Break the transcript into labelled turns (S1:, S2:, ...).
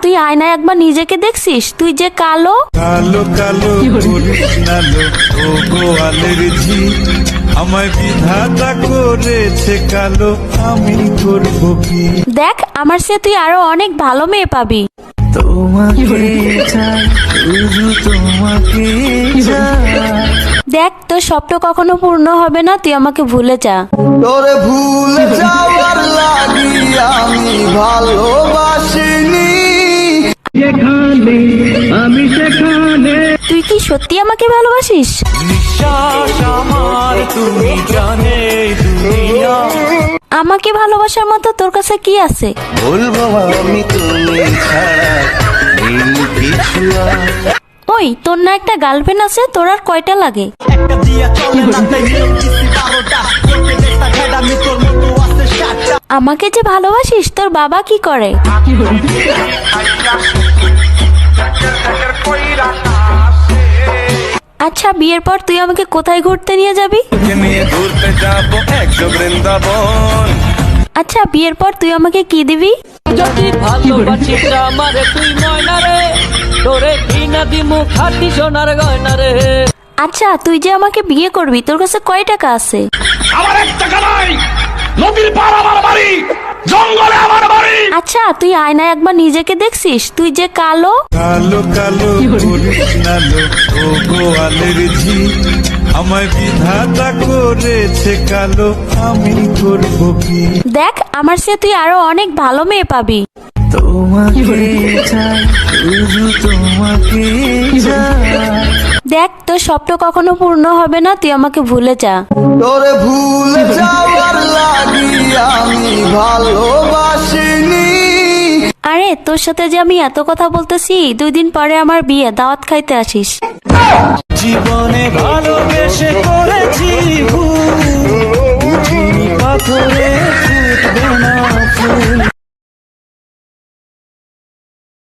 S1: তুই আয়নায় একবার নিজেকে দেখছিস? তুই যে কালো
S2: কালো কালো কৃষ্ণালো ও গোয়ালের ঝি আমায় বিধাতা করেছে কালো আমি করব কি।
S1: দেখ, আমার চেয়ে তুই আরো অনেক ভালো মেয়ে পাবি।
S2: তোমাকে চাই শুধু তোমাকে চাই।
S1: দেখ, তোর স্বপ্ন কখনো পূর্ণ হবে না, তুই আমাকে ভুলে যা।
S3: তোরে ভুলে যাওয়ার লাগি আমি ভালোবাসিনি।
S1: তুই কি সত্যি আমাকে ভালোবাসিস?
S2: নিঃশ্বাস আমার তুমি জানে দুনিয়া।
S1: আমাকে ভালোবাসার মতো তোর কাছে কি আছে?
S3: বলবো আমি তুমি ছাড়া এই কিছু আর।
S1: ওই, তোর না একটা গার্লফ্রেন্ড আছে? তোর আর কয়টা লাগে? আমাকে যে ভালোবাসিস, তোর বাবা কি করে? আচ্ছা, বিয়ের পর তুই আমাকে কোথায় ঘুরতে নিয়ে যাবি?
S2: নিয়ে ঘুরতে যাবো এক বৃন্দাবন।
S1: আচ্ছা, বিয়ের পর তুই আমাকে কি দিবি?
S4: যদি ভালোবাসিস আমারে তুই ময়না রে, তোরে কিনা দিমু খাটি সোনার গয়না রে।
S1: আচ্ছা, তুই যে আমাকে বিয়ে করবি, তোর কাছে কয় টাকা আছে?
S5: আমার 1 টাকা নাই, নদীর পার আমার বাড়ি, জঙ্গলে আমার বাড়ি।
S1: আচ্ছা, তুই আয়নায় একবার নিজেকে দেখছিস? তুই যে কালো
S2: কালো কালো কৃষ্ণালো ও গোয়ালের ঝি আমায় বিধাতা করেছে কালো আমি করব কি।
S1: দেখ, আমার চেয়ে তুই আরো অনেক ভালো মেয়ে পাবি।
S2: তোমাকে চাই শুধু তোমাকে চাই।
S1: দেখ, তোর স্বপ্ন কখনো পূর্ণ হবে না, তুই আমাকে ভুলে যা।
S3: তোরে ভুলে যাওয়ার লাগি আমি ভালোবাসিনি।
S1: আরে, তোর সাথে যে আমি এত কথা বলতেছি, 2 দিন পরে আমার বিয়ে, দাওয়াত খাইতে আসিস।
S2: জীবনে ভালোবেসে করেছি